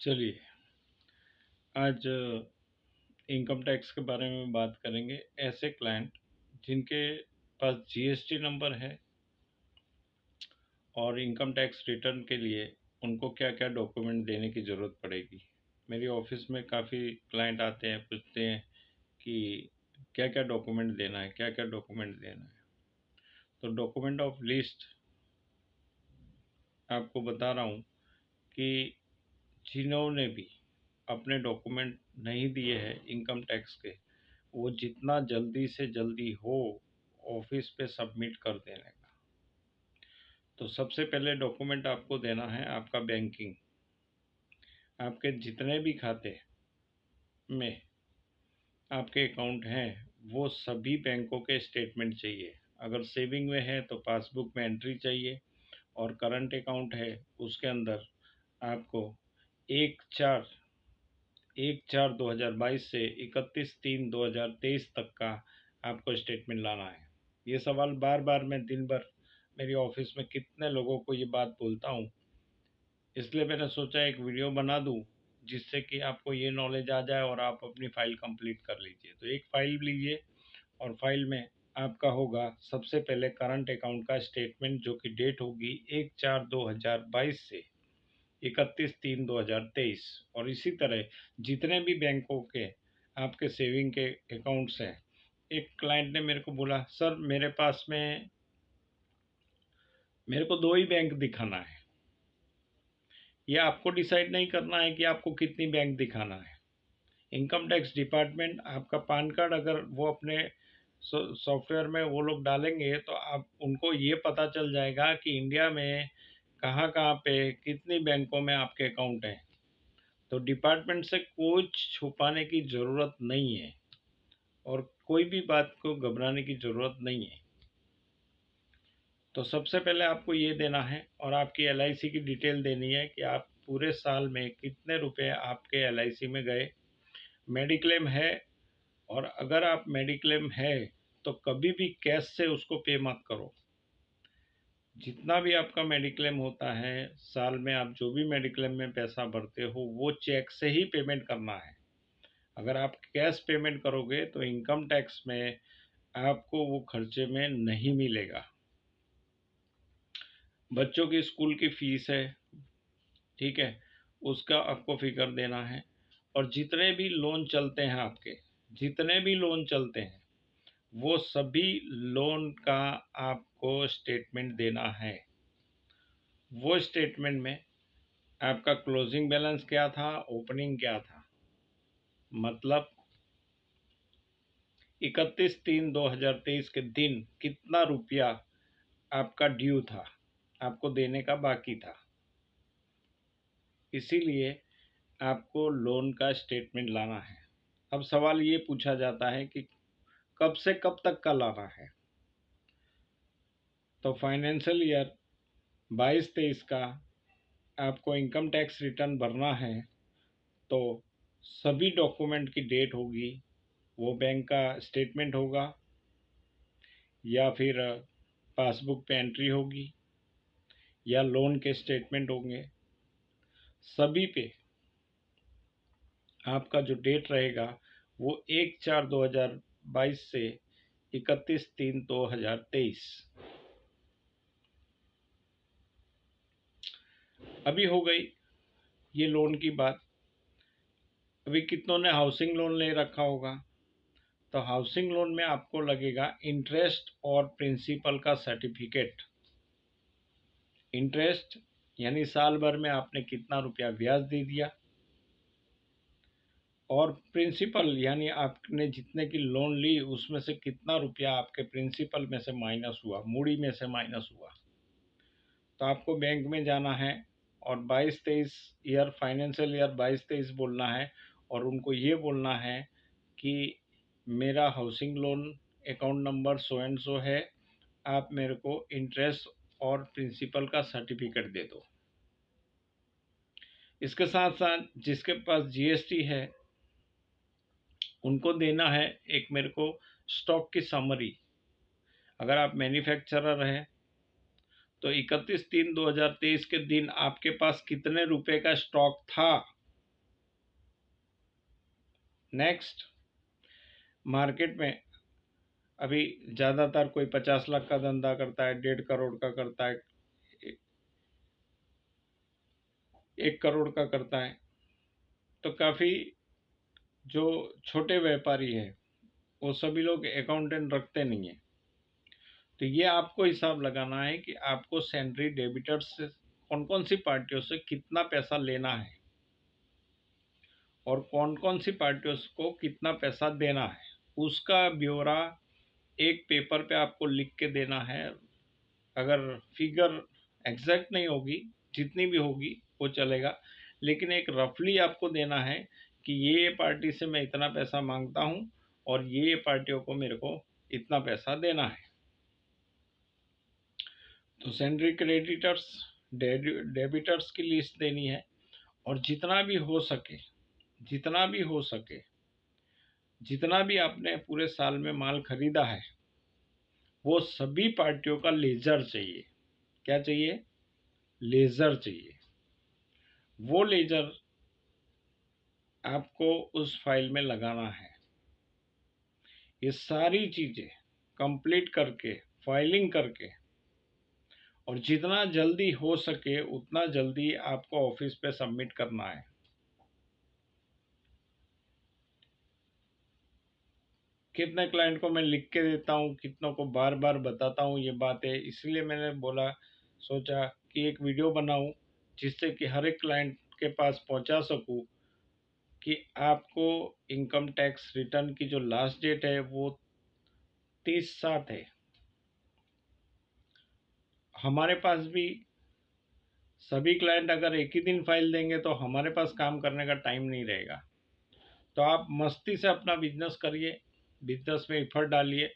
चलिए, आज income tax के बारे में बात करेंगे। ऐसे क्लाइंट जिनके पास जीएसटी नंबर है और इनकम टैक्स रिटर्न के लिए उनको क्या क्या डॉक्यूमेंट देने की ज़रूरत पड़ेगी। मेरी ऑफिस में काफ़ी क्लाइंट आते हैं, पूछते हैं कि क्या क्या डॉक्यूमेंट देना है, क्या क्या डॉक्यूमेंट देना है। तो डॉक्यूमेंट ऑफ लिस्ट आपको बता रहा हूँ कि जिन्होंने भी अपने डॉक्यूमेंट नहीं दिए हैं इनकम टैक्स के, वो जितना जल्दी से जल्दी हो ऑफिस पे सबमिट कर देने का। तो सबसे पहले डॉक्यूमेंट आपको देना है आपका बैंकिंग, आपके जितने भी खाते में आपके अकाउंट हैं वो सभी बैंकों के स्टेटमेंट चाहिए। अगर सेविंग में है तो पासबुक में एंट्री चाहिए, और करंट अकाउंट है उसके अंदर आपको 1/4/2022 से 31/3/2023 तक का आपको स्टेटमेंट लाना है। ये सवाल बार बार मैं दिन भर मेरी ऑफिस में कितने लोगों को ये बात बोलता हूँ, इसलिए मैंने सोचा एक वीडियो बना दूँ जिससे कि आपको ये नॉलेज आ जाए और आप अपनी फ़ाइल कंप्लीट कर लीजिए। तो एक फ़ाइल लीजिए और फाइल में आपका होगा सबसे पहले करंट अकाउंट का स्टेटमेंट, जो कि डेट होगी 1/4/2022 से 31/3/2023। और इसी तरह जितने भी बैंकों के आपके सेविंग के अकाउंट्स हैं। एक क्लाइंट ने मेरे को बोला, सर मेरे को दो ही बैंक दिखाना है। ये आपको डिसाइड नहीं करना है कि आपको कितनी बैंक दिखाना है। इनकम टैक्स डिपार्टमेंट आपका पान कार्ड अगर वो अपने सॉफ्टवेयर में वो लोग डालेंगे तो आप उनको ये पता चल जाएगा कि इंडिया में कहाँ कहाँ पे कितनी बैंकों में आपके अकाउंट हैं। तो डिपार्टमेंट से कुछ छुपाने की ज़रूरत नहीं है और कोई भी बात को घबराने की ज़रूरत नहीं है। तो सबसे पहले आपको ये देना है और आपकी एलआईसी की डिटेल देनी है कि आप पूरे साल में कितने रुपए आपके एलआईसी में गए। मेडिक्लेम है, और अगर आप मेडिक्लेम है तो कभी भी कैश से उसको पे मत करो। जितना भी आपका मेडिक्लेम होता है साल में, आप जो भी मेडिक्लेम में पैसा भरते हो वो चेक से ही पेमेंट करना है। अगर आप कैश पेमेंट करोगे तो इनकम टैक्स में आपको वो खर्चे में नहीं मिलेगा। बच्चों की स्कूल की फ़ीस है, ठीक है, उसका आपको फिगर देना है। और जितने भी लोन चलते हैं आपके, जितने भी लोन चलते हैं वो सभी लोन का आपको स्टेटमेंट देना है। वो स्टेटमेंट में आपका क्लोजिंग बैलेंस क्या था, ओपनिंग क्या था, मतलब 31/3/2023 के दिन कितना रुपया आपका ड्यू था, आपको देने का बाकी था। इसीलिए आपको लोन का स्टेटमेंट लाना है। अब सवाल ये पूछा जाता है कि कब से कब तक का लाना है। तो फाइनेंशियल ईयर 22-23 का आपको इनकम टैक्स रिटर्न भरना है तो सभी डॉक्यूमेंट की डेट होगी, वो बैंक का स्टेटमेंट होगा या फिर पासबुक पे एंट्री होगी या लोन के स्टेटमेंट होंगे। सभी पे आपका जो डेट रहेगा वो 1/4/2022 से 31/3/2023। अभी हो गई ये लोन की बात। अभी कितनों ने हाउसिंग लोन ले रखा होगा, तो हाउसिंग लोन में आपको लगेगा इंटरेस्ट और प्रिंसिपल का सर्टिफिकेट। इंटरेस्ट यानी साल भर में आपने कितना रुपया ब्याज दे दिया, और प्रिंसिपल यानी आपने जितने की लोन ली उसमें से कितना रुपया आपके प्रिंसिपल में से माइनस हुआ, मूड़ी में से माइनस हुआ। तो आपको बैंक में जाना है और 22-23 ईयर, फाइनेंशियल ईयर 22-23 बोलना है और उनको ये बोलना है कि मेरा housing loan account number so and so है, आप मेरे को इंटरेस्ट और प्रिंसिपल का सर्टिफिकेट दे दो। इसके साथ साथ जिसके पास जीएसटी है उनको देना है एक मेरे को स्टॉक की समरी। अगर आप मैन्युफैक्चरर हैं तो 31/3/2023 के दिन आपके पास कितने रुपए का स्टॉक था, नेक्स्ट, मार्केट में अभी ज़्यादातर कोई 50 लाख का धंधा करता है, 1.5 करोड़ का करता है, 1 करोड़ का करता है। तो काफ़ी जो छोटे व्यापारी हैं वो सभी लोग अकाउंटेंट रखते नहीं हैं। तो ये आपको हिसाब लगाना है कि आपको सैलरी डेबिटर्स से कौन कौन सी पार्टियों से कितना पैसा लेना है और कौन कौन सी पार्टियों को कितना पैसा देना है, उसका ब्यौरा एक पेपर पे आपको लिख के देना है। अगर फिगर एग्जैक्ट नहीं होगी, जितनी भी होगी वो चलेगा, लेकिन एक रफली आपको देना है कि ये पार्टी से मैं इतना पैसा मांगता हूँ और ये पार्टियों को मेरे को इतना पैसा देना है। तो सैलरी क्रेडिटर्स, डेबिटर्स की लिस्ट देनी है और जितना भी हो सके, जितना भी हो सके, जितना भी आपने पूरे साल में माल खरीदा है वो सभी पार्टियों का लेजर चाहिए। क्या चाहिए? लेजर चाहिए। वो लेजर आपको उस फाइल में लगाना है। ये सारी चीज़ें कंप्लीट करके, फाइलिंग करके, और जितना जल्दी हो सके उतना जल्दी आपको ऑफिस पे सबमिट करना है। कितने क्लाइंट को मैं लिख के देता हूँ, कितनों को बार बार बताता हूँ ये बातें, इसलिए मैंने बोला, सोचा कि एक वीडियो बनाऊँ जिससे कि हर एक क्लाइंट के पास पहुँचा सकूँ कि आपको इनकम टैक्स रिटर्न की जो लास्ट डेट है वो 30/7 है। हमारे पास भी सभी क्लाइंट अगर एक ही दिन फाइल देंगे तो हमारे पास काम करने का टाइम नहीं रहेगा। तो आप मस्ती से अपना बिजनेस करिए, बिजनेस में एफर्ट डालिए,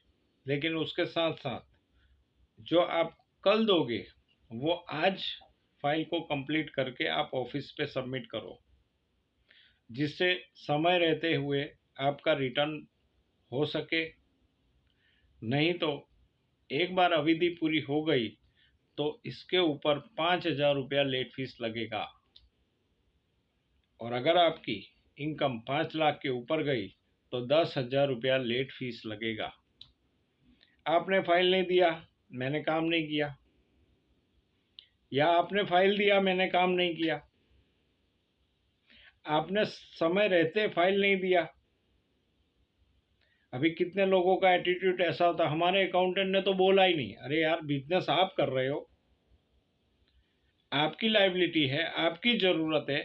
लेकिन उसके साथ साथ जो आप कल दोगे वो आज फाइल को कंप्लीट करके आप ऑफिस पे सबमिट करो, जिससे समय रहते हुए आपका रिटर्न हो सके। नहीं तो एक बार अवधि पूरी हो गई तो इसके ऊपर 5,000 रुपया लेट फीस लगेगा। और अगर आपकी इनकम 5 लाख के ऊपर गई तो 10,000 रुपया लेट फीस लगेगा। आपने फाइल नहीं दिया, मैंने काम नहीं किया, या आपने फाइल दिया, मैंने काम नहीं किया, आपने समय रहते फाइल नहीं दिया। अभी कितने लोगों का एटीट्यूड ऐसा होता, हमारे अकाउंटेंट ने तो बोला ही नहीं। अरे यार, बिजनेस आप कर रहे हो, आपकी लायबिलिटी है, आपकी ज़रूरत है,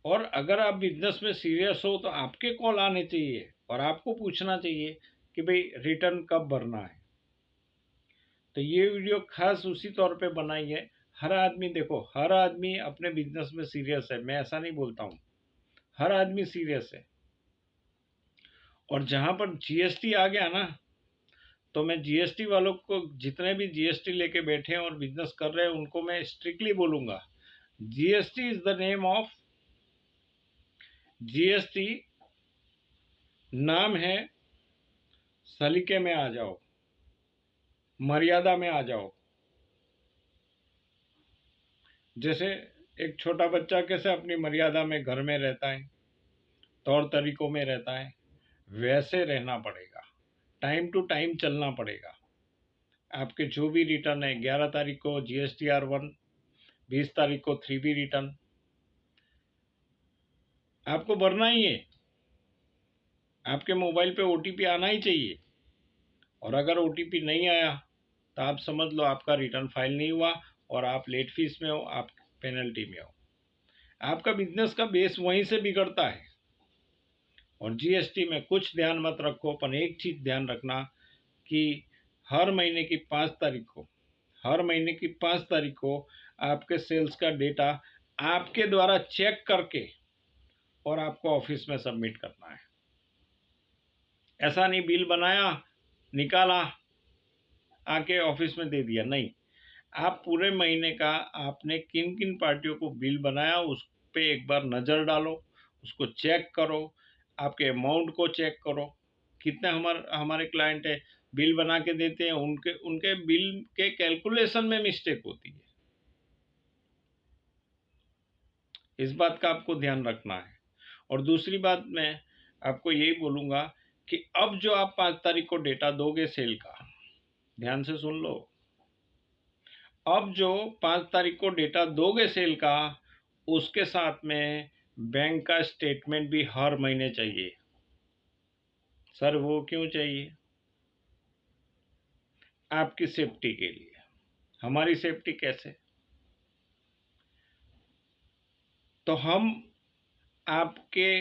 और अगर आप बिजनेस में सीरियस हो तो आपके कॉल आने चाहिए और आपको पूछना चाहिए कि भाई रिटर्न कब भरना है। तो ये वीडियो खास उसी तौर पे बनाई है। हर आदमी, देखो, हर आदमी अपने बिजनेस में सीरियस है, मैं ऐसा नहीं बोलता हूँ, हर आदमी सीरियस है। और जहाँ पर जीएसटी आ गया ना, तो मैं जीएसटी वालों को, जितने भी जीएसटी लेके बैठे हैं और बिजनेस कर रहे हैं, उनको मैं स्ट्रिक्टली बोलूँगा, GST is the name of, GST नाम है, सलीके में आ जाओ, मर्यादा में आ जाओ। जैसे एक छोटा बच्चा कैसे अपनी मर्यादा में घर में रहता है, तौर तरीकों में रहता है, वैसे रहना पड़ेगा, टाइम टू टाइम चलना पड़ेगा। आपके जो भी रिटर्न है, 11 तारीख को GSTR 1, 20 तारीख को 3B रिटर्न आपको भरना ही है। आपके मोबाइल पे OTP आना ही चाहिए, और अगर OTP नहीं आया तो आप समझ लो आपका रिटर्न फाइल नहीं हुआ और आप लेट फीस में हो, आप पेनल्टी में हो। आपका बिजनेस का बेस वहीं से बिगड़ता है। और जीएसटी में कुछ ध्यान मत रखो, पर एक चीज़ ध्यान रखना कि हर महीने की 5 तारीख को, हर महीने की 5 तारीख को आपके सेल्स का डेटा आपके द्वारा चेक करके और आपको ऑफिस में सबमिट करना है। ऐसा नहीं बिल बनाया, निकाला, आके ऑफिस में दे दिया, नहीं। आप पूरे महीने का आपने किन किन पार्टियों को बिल बनाया उस पर एक बार नज़र डालो, उसको चेक करो, आपके अमाउंट को चेक करो। कितने हमारे क्लाइंट है बिल बना के देते हैं, उनके उनके बिल के कैलकुलेशन में मिस्टेक होती है। इस बात का आपको ध्यान रखना है। और दूसरी बात मैं आपको यही बोलूँगा कि अब जो आप 5 तारीख को डेटा दोगे सेल का, ध्यान से सुन लो, अब जो 5 तारीख को डेटा दोगे सेल का, उसके साथ में बैंक का स्टेटमेंट भी हर महीने चाहिए। सर वो क्यों चाहिए? आपकी सेफ्टी के लिए। हमारी सेफ्टी कैसे? तो हम आपके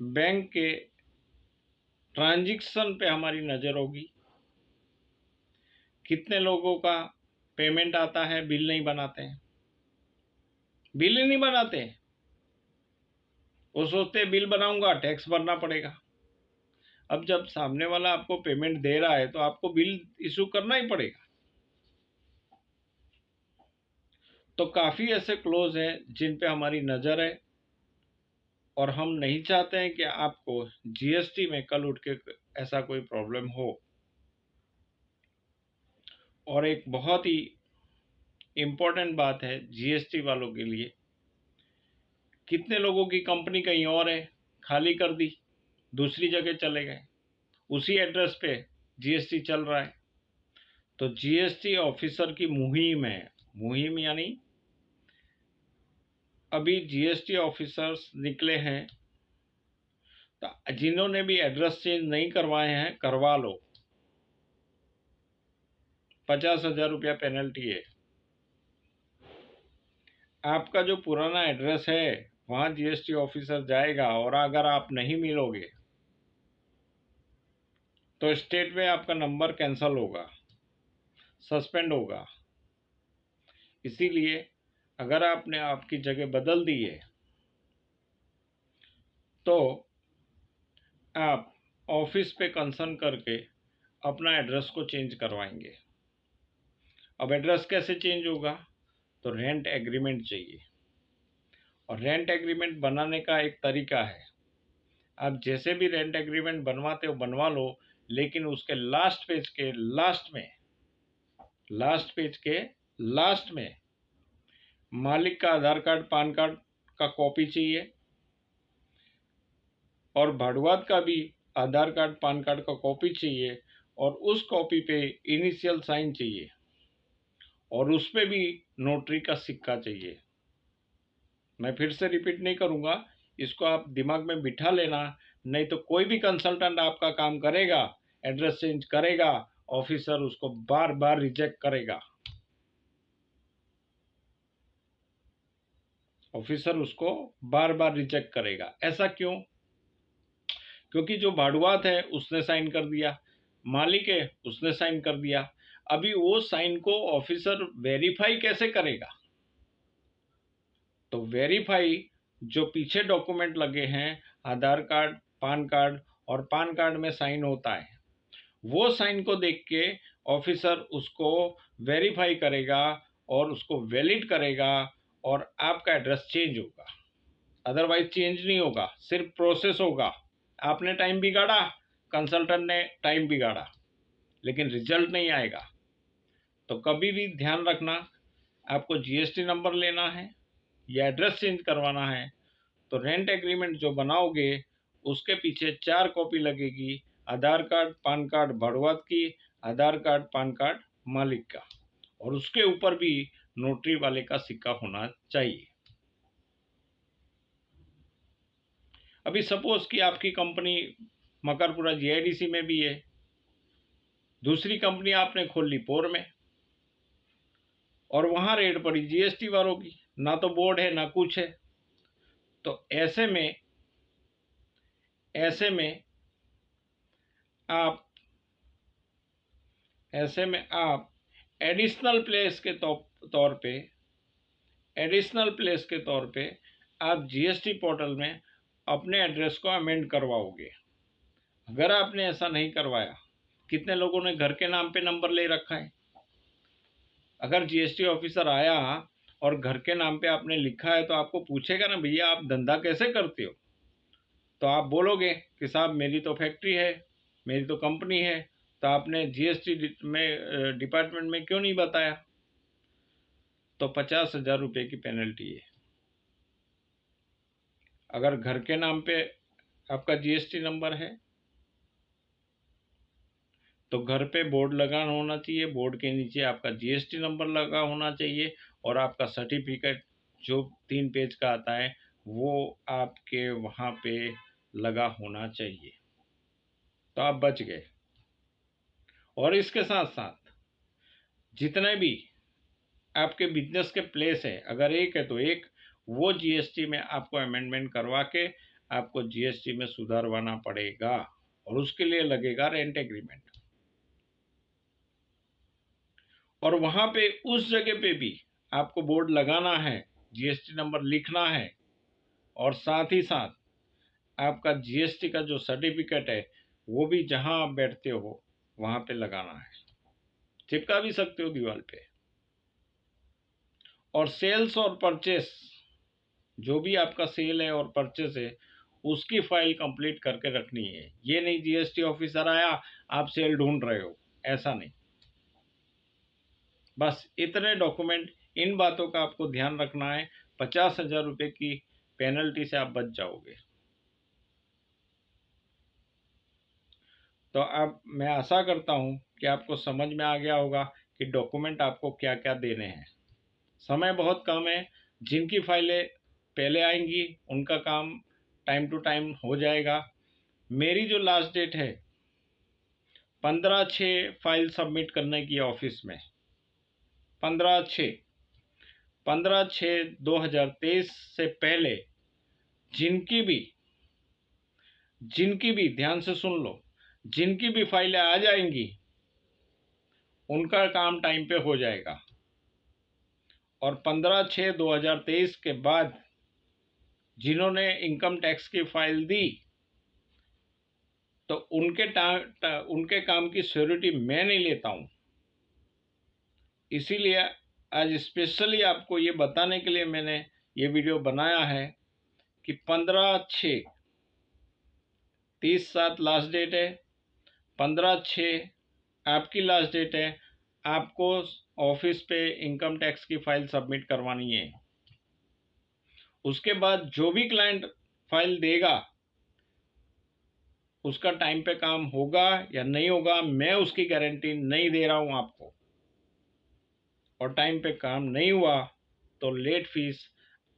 बैंक के ट्रांजैक्शन पे हमारी नज़र होगी, कितने लोगों का पेमेंट आता है, बिल नहीं बनाते हैं, बिल ही नहीं बनाते। वो सोचते बिल बनाऊंगा टैक्स भरना पड़ेगा। अब जब सामने वाला आपको पेमेंट दे रहा है तो आपको बिल इशू करना ही पड़ेगा। तो काफ़ी ऐसे क्लोज हैं जिन पे हमारी नज़र है और हम नहीं चाहते हैं कि आपको जीएसटी में कल उठ के ऐसा कोई प्रॉब्लम हो। और एक बहुत ही इम्पोर्टेंट बात है जीएसटी वालों के लिए, कितने लोगों की कंपनी कहीं और है, खाली कर दी, दूसरी जगह चले गए, उसी एड्रेस पे जीएसटी चल रहा है। तो जीएसटी ऑफिसर की मुहिम है, मुहिम यानी अभी जीएसटी ऑफिसर्स निकले हैं, तो जिन्होंने भी एड्रेस चेंज नहीं करवाए हैं करवा लो, 50,000 रुपया पेनल्टी है। आपका जो पुराना एड्रेस है वहाँ जीएसटी ऑफिसर जाएगा और अगर आप नहीं मिलोगे तो स्टेट में आपका नंबर कैंसल होगा, सस्पेंड होगा। इसीलिए अगर आपने आपकी जगह बदल दी है तो आप ऑफिस पे कंसर्न करके अपना एड्रेस को चेंज करवाएंगे। अब एड्रेस कैसे चेंज होगा? तो रेंट एग्रीमेंट चाहिए, और रेंट एग्रीमेंट बनाने का एक तरीका है। आप जैसे भी रेंट एग्रीमेंट बनवाते हो बनवा लो, लेकिन उसके लास्ट पेज के लास्ट में मालिक का आधार कार्ड पैन कार्ड का कॉपी चाहिए, और भाड़ुआत का भी आधार कार्ड पैन कार्ड का कॉपी चाहिए, और उस कॉपी पे इनिशियल साइन चाहिए, और उस पे भी नोटरी का सिक्का चाहिए। मैं फिर से रिपीट नहीं करूँगा, इसको आप दिमाग में बिठा लेना, नहीं तो कोई भी कंसल्टेंट आपका काम करेगा, एड्रेस चेंज करेगा, ऑफिसर उसको बार बार रिजेक्ट करेगा। ऑफिसर उसको बार बार रिजेक्ट करेगा। ऐसा क्यों? क्योंकि जो भाड़ुआत है उसने साइन कर दिया, मालिक है उसने साइन कर दिया, अभी वो साइन को ऑफिसर वेरीफाई कैसे करेगा? तो वेरीफाई जो पीछे डॉक्यूमेंट लगे हैं, आधार कार्ड, पैन कार्ड, और पैन कार्ड में साइन होता है, वो साइन को देख के ऑफिसर उसको वेरीफाई करेगा और उसको वैलिड करेगा, और आपका एड्रेस चेंज होगा। अदरवाइज चेंज नहीं होगा, सिर्फ प्रोसेस होगा। आपने टाइम बिगाड़ा, कंसल्टेंट ने टाइम बिगाड़ा, लेकिन रिजल्ट नहीं आएगा। तो कभी भी ध्यान रखना, आपको जीएसटी नंबर लेना है या एड्रेस चेंज करवाना है तो रेंट एग्रीमेंट जो बनाओगे उसके पीछे 4 कॉपी लगेगी, आधार कार्ड, पैन कार्ड भाड़ुआत की, आधार कार्ड, पैन कार्ड मालिक का, और उसके ऊपर भी नोटरी वाले का सिक्का होना चाहिए। अभी सपोज कि आपकी कंपनी मकरपुरा जीआईडीसी में भी है, दूसरी कंपनी आपने खोल ली पोर में, और वहाँ रेड पड़ी जीएसटी वालों की, ना तो बोर्ड है ना कुछ है। तो ऐसे में आप एडिशनल प्लेस के तौर पे आप जीएसटी पोर्टल में अपने एड्रेस को अमेंड करवाओगे। अगर आपने ऐसा नहीं करवाया, कितने लोगों ने घर के नाम पे नंबर ले रखा है, अगर जीएसटी ऑफिसर आया और घर के नाम पे आपने लिखा है तो आपको पूछेगा ना, भैया आप धंधा कैसे करते हो? तो आप बोलोगे कि साहब मेरी तो फैक्ट्री है, मेरी तो कंपनी है, तो आपने जीएसटी में डिपार्टमेंट में क्यों नहीं बताया? तो 50,000 रुपये की पेनल्टी है। अगर घर के नाम पे आपका जीएसटी नंबर है तो घर पे बोर्ड लगा होना चाहिए, बोर्ड के नीचे आपका जीएसटी नंबर लगा होना चाहिए और आपका सर्टिफिकेट जो 3 पेज का आता है वो आपके वहाँ पे लगा होना चाहिए, तो आप बच गए। और इसके साथ साथ जितने भी आपके बिजनेस के प्लेस है, अगर एक है तो एक, वो जीएसटी में आपको अमेंडमेंट करवा के आपको जीएसटी में सुधारवाना पड़ेगा और उसके लिए लगेगा रेंट एग्रीमेंट। और वहाँ पे उस जगह पे भी आपको बोर्ड लगाना है, जीएसटी नंबर लिखना है और साथ ही साथ आपका जीएसटी का जो सर्टिफिकेट है वो भी जहाँ आप बैठते हो वहाँ पे लगाना है, चिपका भी सकते हो दीवार पे। और सेल्स और परचेस, जो भी आपका सेल है और परचेस है उसकी फाइल कंप्लीट करके रखनी है। ये नहीं जीएसटी ऑफिसर आया आप सेल ढूंढ रहे हो, ऐसा नहीं। बस इतने डॉक्यूमेंट, इन बातों का आपको ध्यान रखना है। 50,000 रुपये की पेनल्टी से आप बच जाओगे। तो अब मैं आशा करता हूँ कि आपको समझ में आ गया होगा कि डॉक्यूमेंट आपको क्या क्या देने हैं। समय बहुत कम है, जिनकी फाइलें पहले आएंगी उनका काम टाइम टू टाइम हो जाएगा। मेरी जो लास्ट डेट है 15/6 फाइल सबमिट करने की ऑफिस में, 15/6/2023 से पहले जिनकी भी ध्यान से सुन लो, जिनकी भी फाइलें आ जाएंगी उनका काम टाइम पे हो जाएगा। और 15/6/2023 के बाद जिन्होंने इनकम टैक्स की फाइल दी तो उनके काम की श्योरिटी मैं नहीं लेता हूँ। इसीलिए आज स्पेशली आपको ये बताने के लिए मैंने ये वीडियो बनाया है कि 15/6/30/7 लास्ट डेट है, 15/6 आपकी लास्ट डेट है। आपको ऑफिस पे इनकम टैक्स की फाइल सबमिट करवानी है। उसके बाद जो भी क्लाइंट फाइल देगा उसका टाइम पे काम होगा या नहीं होगा, मैं उसकी गारंटी नहीं दे रहा हूं आपको। और टाइम पे काम नहीं हुआ तो लेट फीस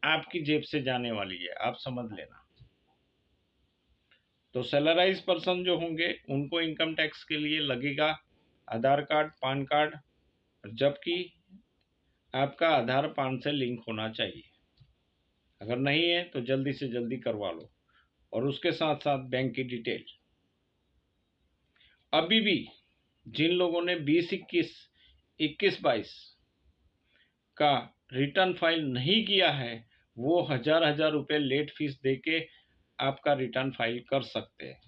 आपकी जेब से जाने वाली है, आप समझ लेना। तो सैलराइज पर्सन जो होंगे उनको इनकम टैक्स के लिए लगेगा आधार कार्ड, पान कार्ड, जबकि आपका आधार पान से लिंक होना चाहिए। अगर नहीं है तो जल्दी से जल्दी करवा लो। और उसके साथ साथ बैंक की डिटेल। अभी भी जिन लोगों ने 20-21, 21-22 का रिटर्न फाइल नहीं किया है वो हजार रुपये लेट फीस देके आपका रिटर्न फाइल कर सकते हैं।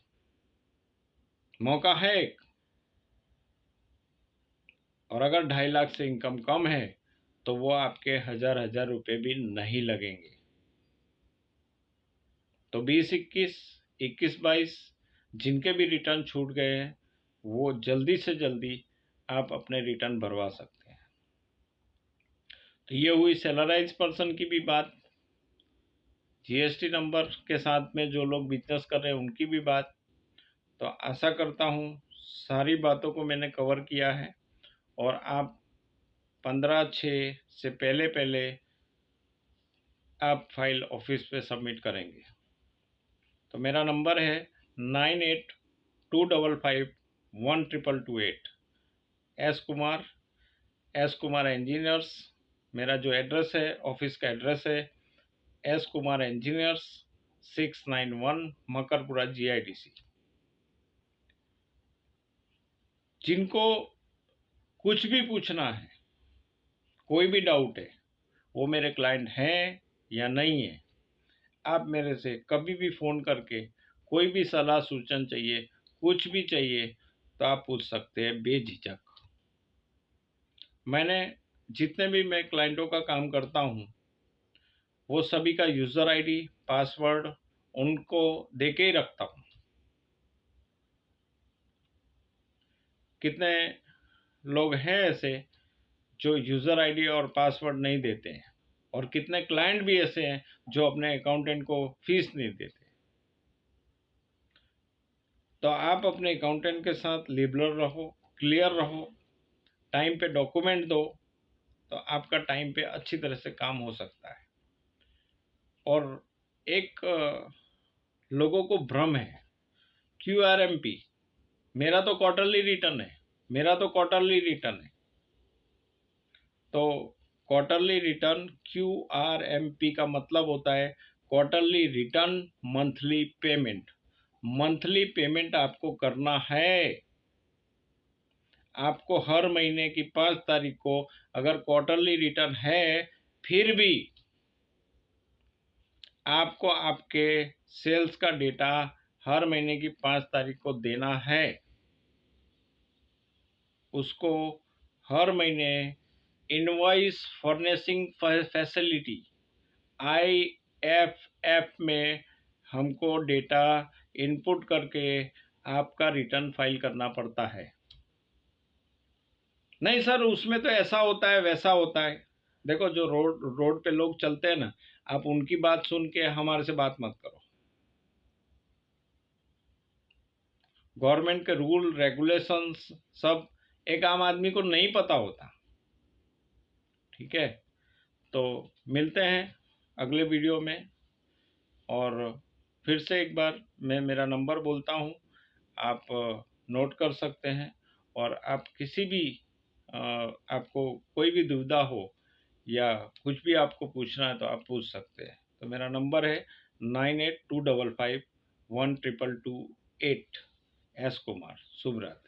मौका है एक। और अगर 2.5 लाख से इनकम कम है तो वो आपके हजार रुपये भी नहीं लगेंगे। तो 20-21, 21-22 जिनके भी रिटर्न छूट गए हैं वो जल्दी से जल्दी आप अपने रिटर्न भरवा सकते हैं। तो ये हुई सैलराइज पर्सन की भी बात, जीएसटी नंबर के साथ में जो लोग बिजनेस कर रहे हैं उनकी भी बात। तो आशा करता हूँ सारी बातों को मैंने कवर किया है और आप 15/6 से पहले पहले आप फाइल ऑफिस पे सबमिट करेंगे। तो मेरा नंबर है 9825512228। एस कुमार इंजीनियर्स मेरा जो एड्रेस है, ऑफिस का एड्रेस है S Kumar engineers 691 Makarpura GIDC। जिनको कुछ भी पूछना है, कोई भी डाउट है, वो मेरे क्लाइंट हैं या नहीं है, आप मेरे से कभी भी फ़ोन करके कोई भी सलाह सूचन चाहिए, कुछ भी चाहिए तो आप पूछ सकते हैं बेझिझक। मैंने जितने भी मैं क्लाइंटों का काम करता हूँ वो सभी का यूज़र आईडी, पासवर्ड उनको दे के ही रखता हूँ। कितने लोग हैं ऐसे जो यूज़र आईडी और पासवर्ड नहीं देते हैं, और कितने क्लाइंट भी ऐसे हैं जो अपने अकाउंटेंट को फीस नहीं देते। तो आप अपने अकाउंटेंट के साथ लिबरल रहो, क्लियर रहो, टाइम पे डॉक्यूमेंट दो, तो आपका टाइम पे अच्छी तरह से काम हो सकता है। और एक लोगों को भ्रम है, QRMP, मेरा तो क्वार्टरली रिटर्न है, मेरा तो क्वार्टरली रिटर्न है। तो क्वार्टरली रिटर्न QRMP का मतलब होता है quarterly return monthly payment. Monthly payment आपको करना है। आपको हर महीने की 5 तारीख को अगर क्वार्टरली रिटर्न है, फिर भी आपको आपके सेल्स का डेटा हर महीने की 5 तारीख को देना है। उसको हर महीने इनवॉइस फर्निशिंग फैसिलिटी IFF में हमको डेटा इनपुट करके आपका रिटर्न फाइल करना पड़ता है। नहीं सर, उसमें तो ऐसा होता है वैसा होता है। देखो, जो रोड पे लोग चलते हैं ना, आप उनकी बात सुन के हमारे से बात मत करो। गवर्नमेंट के रूल रेगुलेशंस सब एक आम आदमी को नहीं पता होता। ठीक है, तो मिलते हैं अगले वीडियो में। और फिर से एक बार मैं मेरा नंबर बोलता हूँ, आप नोट कर सकते हैं। और आप किसी भी आपको कोई भी दुविधा हो या कुछ भी आपको पूछना है तो आप पूछ सकते हैं। तो मेरा नंबर है 9825512228। एस कुमार। शुभ रात्रि।